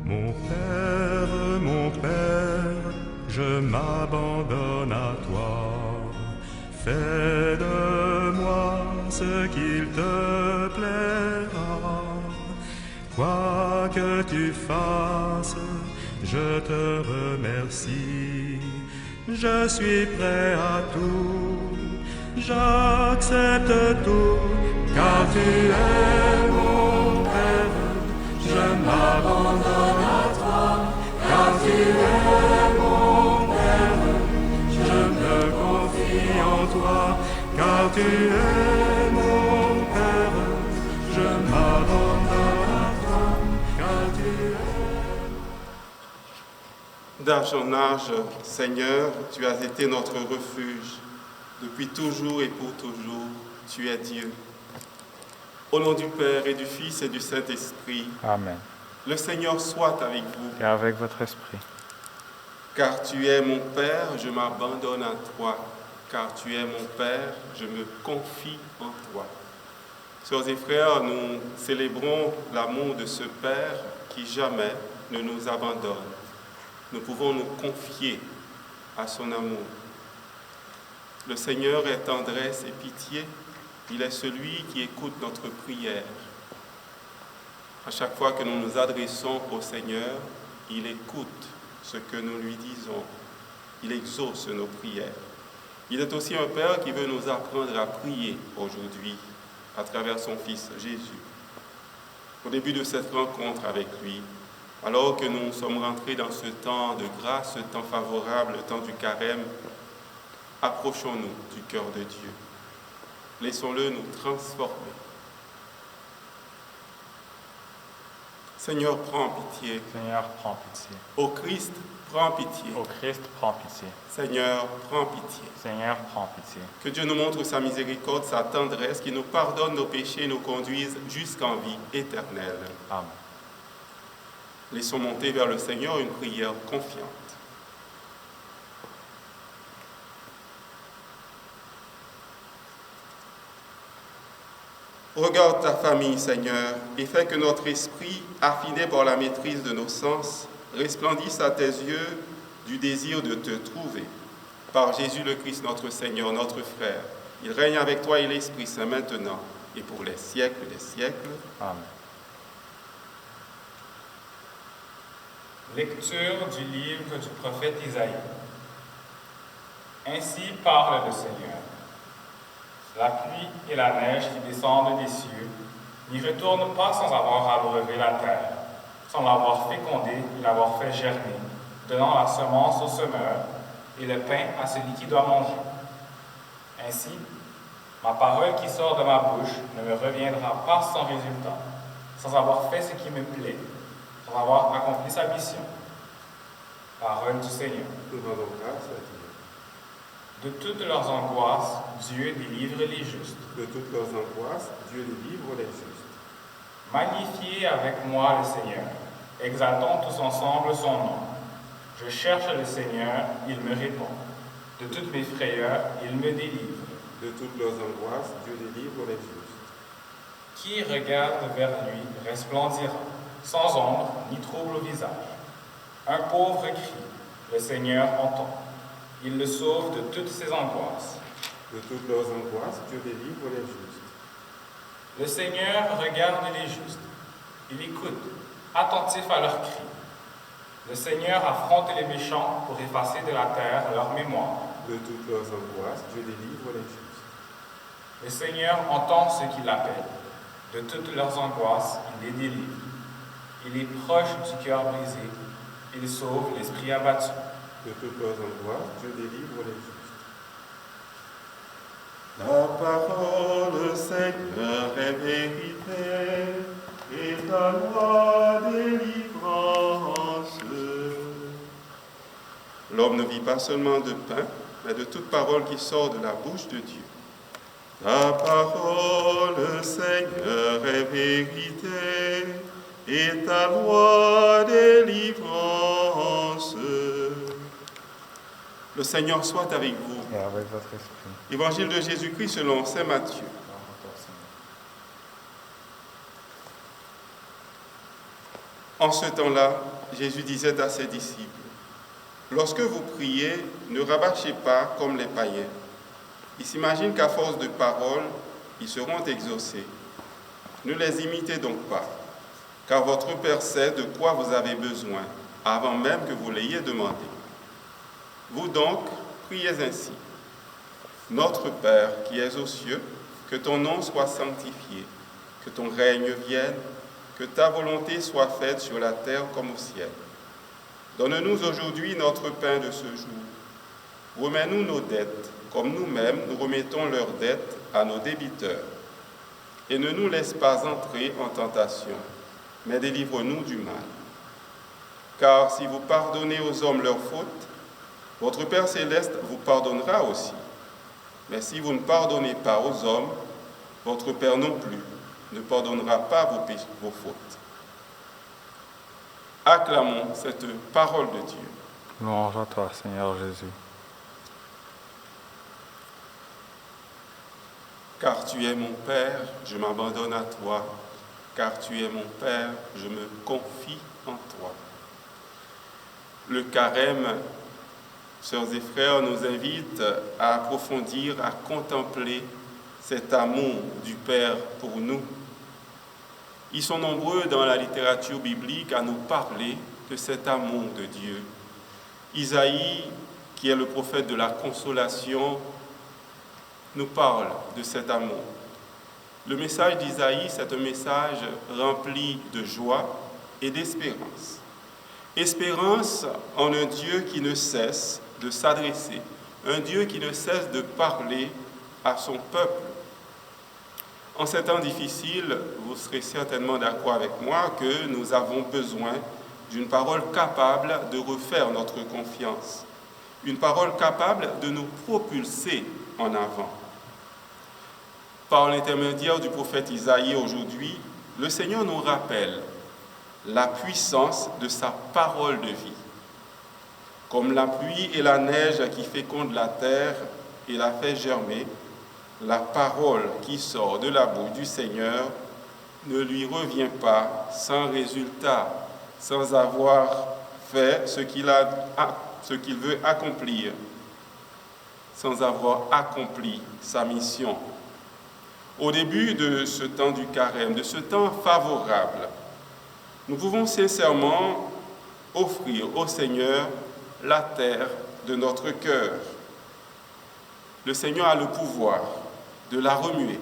Mon Père, je m'abandonne à toi. Fais de moi ce qu'il te plaira. Quoi que tu fasses, je te remercie. Je suis prêt à tout, j'accepte tout, car tu es mon Père. Je m'abandonne à toi, car tu es mon Père. Je me confie en toi, car tu es mon Père. Je m'abandonne à toi, car tu es. D'âge en âge, Seigneur, tu as été notre refuge. Depuis toujours et pour toujours, tu es Dieu. Au nom du Père et du Fils et du Saint-Esprit, Amen. le Seigneur soit avec vous. Et avec votre esprit. Car tu es mon Père, je m'abandonne à toi. Car tu es mon Père, je me confie en toi. Sœurs et frères, nous célébrons l'amour de ce Père qui jamais ne nous abandonne. Nous pouvons nous confier à son amour. Le Seigneur est tendresse et pitié. Il est celui qui écoute notre prière. À chaque fois que nous nous adressons au Seigneur, il écoute ce que nous lui disons. Il exauce nos prières. Il est aussi un Père qui veut nous apprendre à prier aujourd'hui à travers son Fils Jésus. Au début de cette rencontre avec lui, alors que nous sommes rentrés dans ce temps de grâce, ce temps favorable, le temps du carême, approchons-nous du cœur de Dieu. Laissons-le nous transformer. Seigneur, prends pitié. Seigneur, prends pitié. Ô Christ, prends pitié. Ô Christ, prends pitié. Seigneur, prends pitié. Seigneur, prends pitié. Que Dieu nous montre sa miséricorde, sa tendresse, qui nous pardonne nos péchés et nous conduise jusqu'en vie éternelle. Amen. Laissons monter vers le Seigneur une prière confiante. Regarde ta famille, Seigneur, et fais que notre esprit, affiné par la maîtrise de nos sens, resplendisse à tes yeux du désir de te trouver. Par Jésus le Christ, notre Seigneur, notre frère, il règne avec toi et l'Esprit Saint maintenant et pour les siècles des siècles. Amen. Lecture du livre du prophète Isaïe. Ainsi parle le Seigneur. La pluie et la neige qui descendent des cieux n'y retournent pas sans avoir abreuvé la terre, sans l'avoir fécondée et l'avoir fait germer, donnant la semence au semeur et le pain à celui qui doit manger. Ainsi, ma parole qui sort de ma bouche ne me reviendra pas sans résultat, sans avoir fait ce qui me plaît, sans avoir accompli sa mission. Parole du Seigneur. Nous rendons grâce à Dieu. De toutes leurs angoisses, Dieu délivre les justes. De toutes leurs angoisses, Dieu délivre les justes. Magnifiez avec moi le Seigneur. Exaltons tous ensemble son nom. Je cherche le Seigneur, il me répond. De toutes mes frayeurs, il me délivre. De toutes leurs angoisses, Dieu délivre les justes. Qui regarde vers lui resplendira, sans ombre ni trouble au visage. Un pauvre crie, le Seigneur entend. Il le sauve de toutes ses angoisses. De toutes leurs angoisses, Dieu délivre les justes. Le Seigneur regarde les justes. Il écoute, attentif à leurs cris. Le Seigneur affronte les méchants pour effacer de la terre leur mémoire. De toutes leurs angoisses, Dieu délivre les justes. Le Seigneur entend ceux qui l'appellent. De toutes leurs angoisses, il les délivre. Il est proche du cœur brisé. Il sauve l'esprit abattu. De toutes leurs angoisses, Dieu délivre les justes. La parole, Seigneur, est vérité, et ta loi délivrance. L'homme ne vit pas seulement de pain, mais de toute parole qui sort de la bouche de Dieu. Ta parole, Seigneur, est vérité, et ta loi délivrance. Le Seigneur soit avec vous. Et avec votre esprit. Évangile de Jésus-Christ selon saint Matthieu. En ce temps-là, Jésus disait à ses disciples, « Lorsque vous priez, ne rabâchez pas comme les païens. Ils s'imaginent qu'à force de paroles, ils seront exaucés. Ne les imitez donc pas, car votre Père sait de quoi vous avez besoin, avant même que vous l'ayez demandé. Vous donc, priez ainsi. Notre Père qui es aux cieux, que ton nom soit sanctifié, que ton règne vienne, que ta volonté soit faite sur la terre comme au ciel. Donne-nous aujourd'hui notre pain de ce jour. Remets-nous nos dettes, comme nous-mêmes nous remettons leurs dettes à nos débiteurs. Et ne nous laisse pas entrer en tentation, mais délivre-nous du mal. Car si vous pardonnez aux hommes leurs fautes, votre Père céleste vous pardonnera aussi. Mais si vous ne pardonnez pas aux hommes, votre Père non plus ne pardonnera pas vos fautes. » Acclamons cette parole de Dieu. Louange à toi, Seigneur Jésus. Car tu es mon Père, je m'abandonne à toi. Car tu es mon Père, je me confie en toi. Le carême, sœurs et frères, nous invite à approfondir, à contempler cet amour du Père pour nous. Ils sont nombreux dans la littérature biblique à nous parler de cet amour de Dieu. Isaïe, qui est le prophète de la consolation, nous parle de cet amour. Le message d'Isaïe, c'est un message rempli de joie et d'espérance. Espérance en un Dieu qui ne cesse de s'adresser, un Dieu qui ne cesse de parler à son peuple. En ces temps difficiles, vous serez certainement d'accord avec moi que nous avons besoin d'une parole capable de refaire notre confiance, une parole capable de nous propulser en avant. Par l'intermédiaire du prophète Isaïe aujourd'hui, le Seigneur nous rappelle la puissance de sa parole de vie. Comme la pluie et la neige qui fécondent la terre et la fait germer, la parole qui sort de la bouche du Seigneur ne lui revient pas sans résultat, sans avoir fait ce qu'il veut accomplir, sans avoir accompli sa mission. Au début de ce temps du carême, de ce temps favorable, nous pouvons sincèrement offrir au Seigneur la terre de notre cœur. Le Seigneur a le pouvoir de la remuer,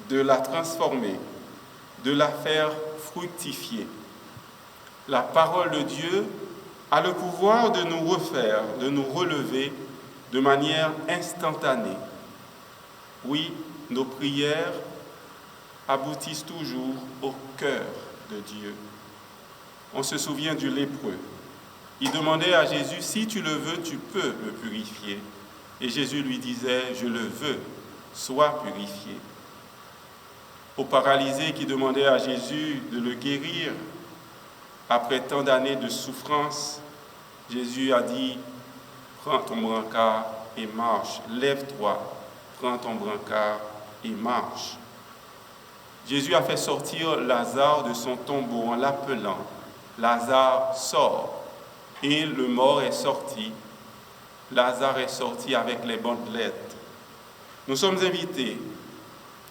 de la transformer, de la faire fructifier. La parole de Dieu a le pouvoir de nous refaire, de nous relever de manière instantanée. Oui, nos prières aboutissent toujours au cœur de Dieu. On se souvient du lépreux. Il demandait à Jésus, « Si tu le veux, tu peux me purifier. » Et Jésus lui disait, « Je le veux, sois purifié. » Au paralysé qui demandait à Jésus de le guérir, après tant d'années de souffrance, Jésus a dit, « Prends ton brancard et marche, lève-toi, prends ton brancard et marche. » Jésus a fait sortir Lazare de son tombeau en l'appelant. Lazare sort, et le mort est sorti. Lazare est sorti avec les bandelettes. Nous sommes invités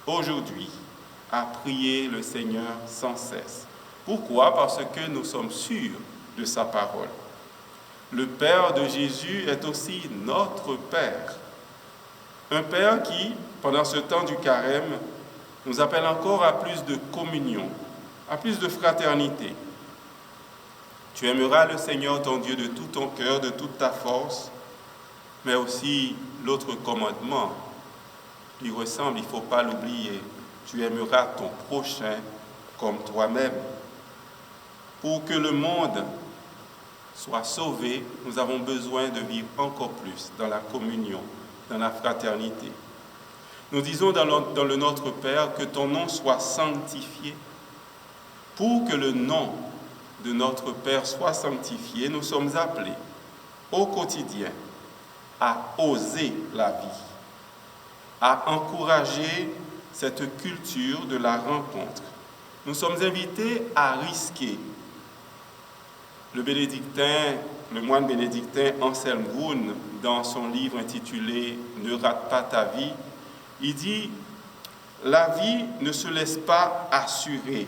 aujourd'hui à prier le Seigneur sans cesse. Pourquoi? Parce que nous sommes sûrs de sa parole. Le Père de Jésus est aussi notre Père. Un Père qui, pendant ce temps du carême, nous appelle encore à plus de communion, à plus de fraternité. Tu aimeras le Seigneur ton Dieu de tout ton cœur, de toute ta force, mais aussi l'autre commandement lui ressemble, il ne faut pas l'oublier. Tu aimeras ton prochain comme toi-même. Pour que le monde soit sauvé, nous avons besoin de vivre encore plus dans la communion, dans la fraternité. Nous disons dans le Notre Père que ton nom soit sanctifié. Pour que le nom de notre Père soit sanctifié, nous sommes appelés au quotidien à oser la vie, à encourager cette culture de la rencontre. Nous sommes invités à risquer Le moine bénédictin Anselm Grün, dans son livre intitulé « Ne rate pas ta vie », il dit « La vie ne se laisse pas assurer,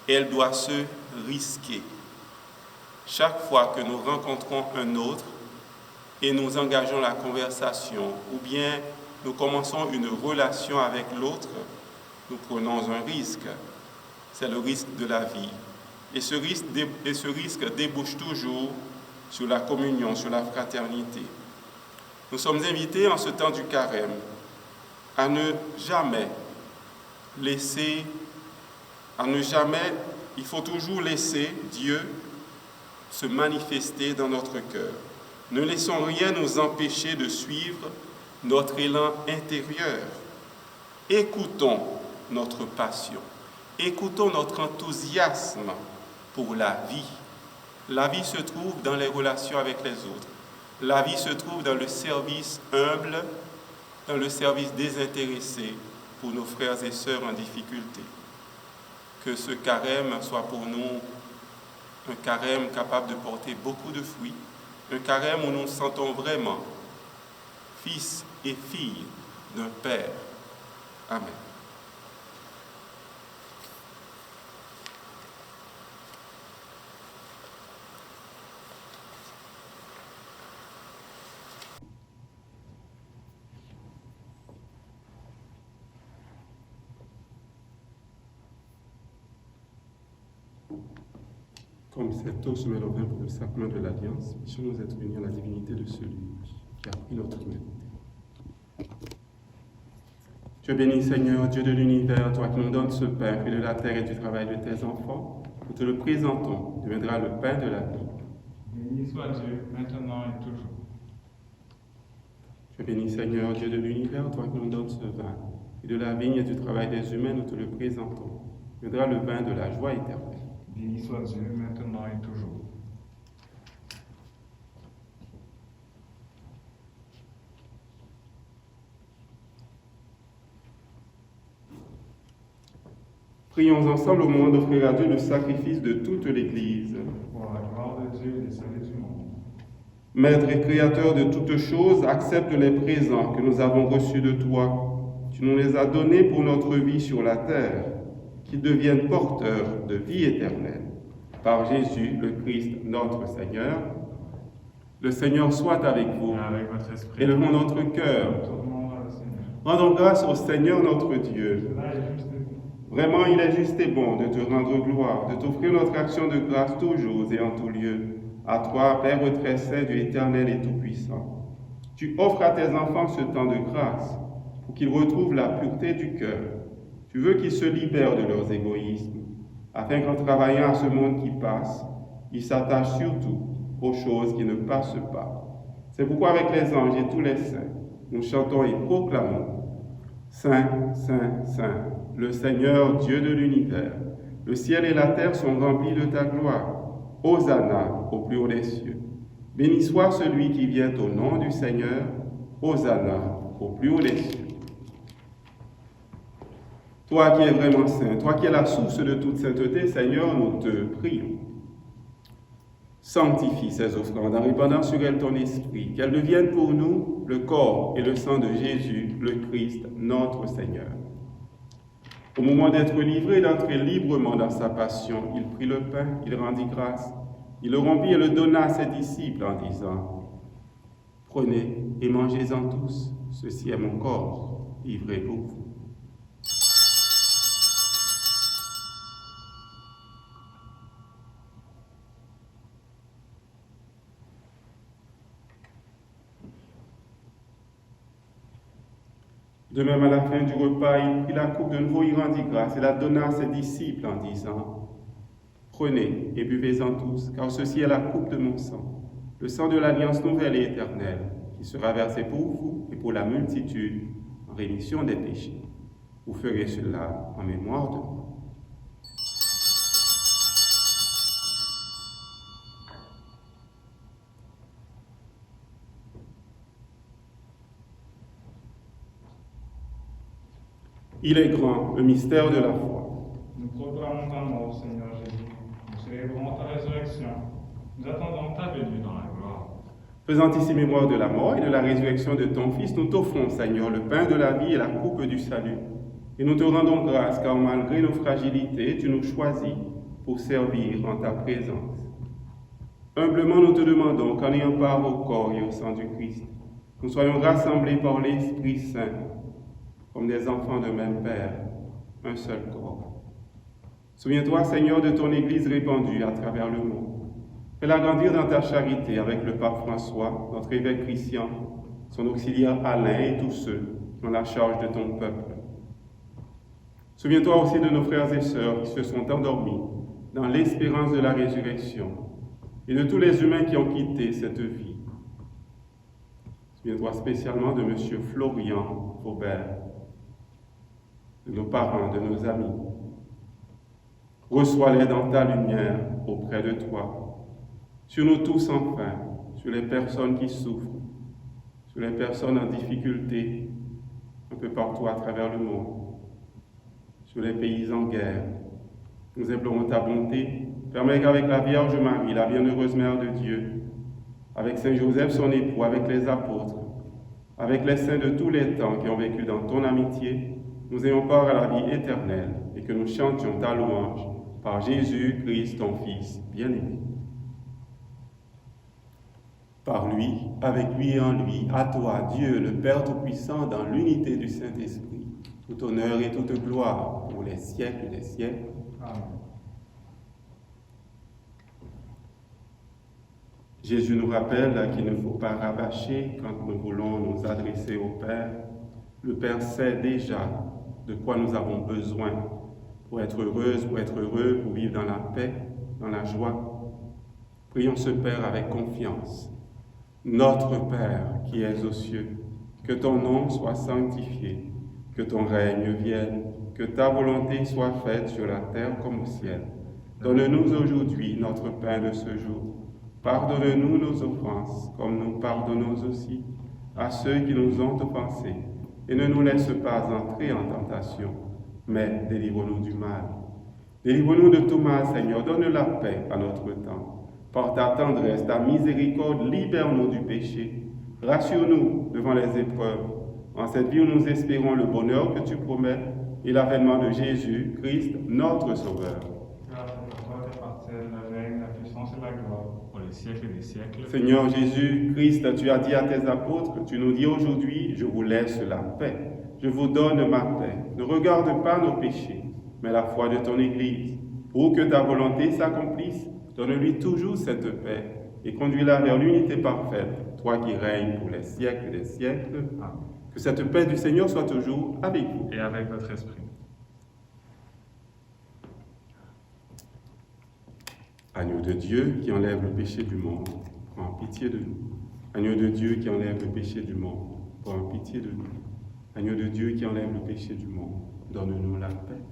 elle doit se risquer. Chaque fois que nous rencontrons un autre et nous engageons la conversation, ou bien nous commençons une relation avec l'autre, nous prenons un risque. C'est le risque de la vie. Et ce risque débouche toujours sur la communion, sur la fraternité. Nous sommes invités en ce temps du carême à ne jamais il faut toujours laisser Dieu se manifester dans notre cœur. Ne laissons rien nous empêcher de suivre notre élan intérieur. Écoutons notre passion, écoutons notre enthousiasme pour la vie. La vie se trouve dans les relations avec les autres. La vie se trouve dans le service humble, dans le service désintéressé pour nos frères et sœurs en difficulté. Que ce carême soit pour nous un carême capable de porter beaucoup de fruits, un carême où nous nous sentons vraiment fils et filles d'un Père. Amen. Comme cet eau se met au vin pour le sacrement de l'Alliance, puissions-nous être unis à la divinité de celui qui a pris notre humanité. Tu es béni, Seigneur, Dieu de l'univers, toi qui nous donnes ce pain, fruit de la terre et du travail de tes enfants. Nous te le présentons, deviendra le pain de la vie. Béni soit Dieu, maintenant et toujours. Tu es béni, Seigneur, Dieu de l'univers, toi qui nous donnes ce vin, fruit de la vigne et du travail des humains, nous te le présentons, deviendra le vin de la joie éternelle. Béni soit Dieu, maintenant et toujours. Prions ensemble au moment d'offrir à Dieu le sacrifice de toute l'Église. Pour la gloire de Dieu et des saluts du monde. Maître et Créateur de toutes choses, accepte les présents que nous avons reçus de toi. Tu nous les as donnés pour notre vie sur la terre, qu'ils deviennent porteurs de vie éternelle. Par Jésus, le Christ, notre Seigneur. Le Seigneur soit avec vous. Avec votre esprit. Élevons notre cœur. Tournons vers le Seigneur. Rendons grâce au Seigneur notre Dieu. Cela est juste et bon. Vraiment, il est juste et bon de te rendre gloire, de t'offrir notre action de grâce toujours et en tout lieu. À toi, Père très saint, Dieu éternel et tout-puissant. Tu offres à tes enfants ce temps de grâce pour qu'ils retrouvent la pureté du cœur. Tu veux qu'ils se libèrent de leurs égoïsmes, afin qu'en travaillant à ce monde qui passe, ils s'attachent surtout aux choses qui ne passent pas. C'est pourquoi avec les anges et tous les saints, nous chantons et proclamons « Saint, Saint, Saint, le Seigneur Dieu de l'univers, le ciel et la terre sont remplis de ta gloire. Hosanna au plus haut des cieux. Béni soit celui qui vient au nom du Seigneur. Hosanna au plus haut des cieux. » Toi qui es vraiment saint, toi qui es la source de toute sainteté, Seigneur, nous te prions. Sanctifie ces offrandes en répandant sur elles ton esprit, qu'elles deviennent pour nous le corps et le sang de Jésus, le Christ, notre Seigneur. Au moment d'être livré et d'entrer librement dans sa passion, il prit le pain, il rendit grâce, il le rompit et le donna à ses disciples en disant « Prenez et mangez-en tous, ceci est mon corps, livré pour vous. » De même, à la fin du repas, il prit la coupe de nouveau, il rendit grâce et la donna à ses disciples en disant « Prenez et buvez-en tous, car ceci est la coupe de mon sang, le sang de l'alliance nouvelle et éternelle, qui sera versé pour vous et pour la multitude en rémission des péchés. Vous ferez cela en mémoire de moi. » Il est grand, le mystère de la foi. Nous proclamons ta mort, Seigneur Jésus. Nous célébrons ta résurrection. Nous attendons ta venue dans la gloire. Faisant ici mémoire de la mort et de la résurrection de ton Fils, nous t'offrons, Seigneur, le pain de la vie et la coupe du salut. Et nous te rendons grâce, car malgré nos fragilités, tu nous choisis pour servir en ta présence. Humblement, nous te demandons qu'en ayant part au corps et au sang du Christ, nous soyons rassemblés par l'Esprit Saint, comme des enfants de même Père, un seul corps. Souviens-toi, Seigneur, de ton Église répandue à travers le monde. Fais-la grandir dans ta charité avec le pape François, notre évêque Christian, son auxiliaire Alain et tous ceux qui ont la charge de ton peuple. Souviens-toi aussi de nos frères et sœurs qui se sont endormis dans l'espérance de la résurrection et de tous les humains qui ont quitté cette vie. Souviens-toi spécialement de M. Florian Faubert, de nos parents, de nos amis. Reçois-les dans ta lumière auprès de toi. Sur nous tous enfin, sur les personnes qui souffrent, sur les personnes en difficulté, un peu partout à travers le monde, sur les pays en guerre. Nous implorons ta bonté. Permets qu'avec la Vierge Marie, la bienheureuse Mère de Dieu, avec Saint Joseph, son époux, avec les apôtres, avec les saints de tous les temps qui ont vécu dans ton amitié, nous ayons part à la vie éternelle et que nous chantions ta louange par Jésus-Christ, ton Fils bien-aimé. Par lui, avec lui et en lui, à toi, Dieu, le Père Tout-Puissant, dans l'unité du Saint-Esprit, tout honneur et toute gloire pour les siècles des siècles. Amen. Jésus nous rappelle qu'il ne faut pas rabâcher quand nous voulons nous adresser au Père. Le Père sait déjà de quoi nous avons besoin pour être heureuse, pour être heureux, pour vivre dans la paix, dans la joie. Prions ce Père avec confiance. Notre Père qui es aux cieux, que ton nom soit sanctifié, que ton règne vienne, que ta volonté soit faite sur la terre comme au ciel. Donne-nous aujourd'hui notre pain de ce jour. Pardonne-nous nos offenses, comme nous pardonnons aussi à ceux qui nous ont offensés. Et ne nous laisse pas entrer en tentation, mais délivre-nous du mal. Délivre-nous de tout mal, Seigneur, donne la paix à notre temps. Par ta tendresse, ta miséricorde, libère-nous du péché. Rassure-nous devant les épreuves. En cette vie où nous espérons le bonheur que tu promets et l'avènement de Jésus-Christ, notre Sauveur. Grâce à toi, t'appartiennent le règne, la puissance et la gloire, pour les siècles des siècles. Seigneur Jésus-Christ, tu as dit à tes apôtres, tu nous dis aujourd'hui, je vous laisse la paix. Je vous donne ma paix. Ne regarde pas nos péchés, mais la foi de ton Église. Pour que ta volonté s'accomplisse, donne-lui toujours cette paix et conduis-la vers l'unité parfaite, toi qui règnes pour les siècles des siècles. Amen. Que cette paix du Seigneur soit toujours avec vous. Et avec votre esprit. Agneau de Dieu qui enlève le péché du monde, prends pitié de nous. Agneau de Dieu qui enlève le péché du monde, prends pitié de nous. Agneau de Dieu qui enlève le péché du monde, donne-nous la paix.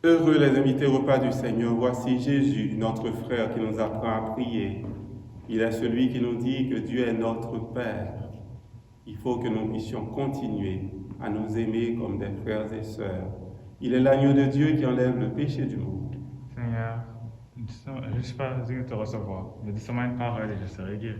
Heureux les invités au repas du Seigneur, voici Jésus, notre frère, qui nous apprend à prier. Il est celui qui nous dit que Dieu est notre Père. Il faut que nous puissions continuer à nous aimer comme des frères et sœurs. Il est l'agneau de Dieu qui enlève le péché du monde. Seigneur, je ne suis pas digne de te recevoir, mais dis seulement une parole et je serai guéri.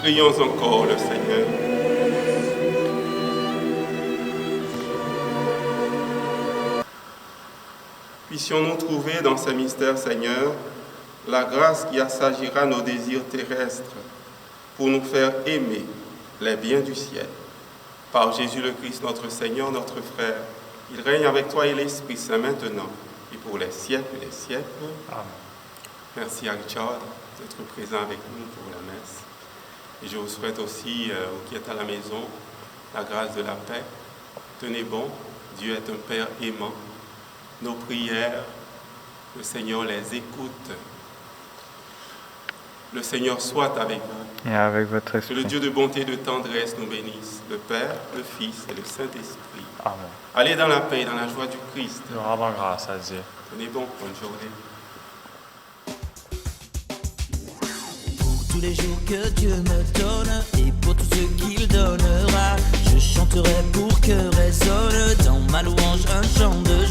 Prions encore le Seigneur. Puissions-nous trouver dans ce mystère, Seigneur, la grâce qui assagira nos désirs terrestres pour nous faire aimer les biens du ciel. Par Jésus le Christ, notre Seigneur, notre frère, il règne avec toi et l'Esprit Saint maintenant et pour les siècles des siècles. Amen. Merci à Richard d'être présent avec nous pour la messe. Et je vous souhaite aussi, vous qui êtes à la maison, la grâce de la paix. Tenez bon, Dieu est un Père aimant. Nos prières, le Seigneur les écoute. Le Seigneur soit avec vous. Et avec votre Que esprit. le Dieu de bonté et de tendresse nous bénisse, le Père, le Fils et le Saint-Esprit. Amen. Allez dans la paix et dans la joie du Christ. Nous rendons grâce à Dieu. Tenez bon, bonne journée. Pour tous les jours que Dieu me donne et pour tout ce qu'il donnera, je chanterai pour que résonne dans ma louange un chant de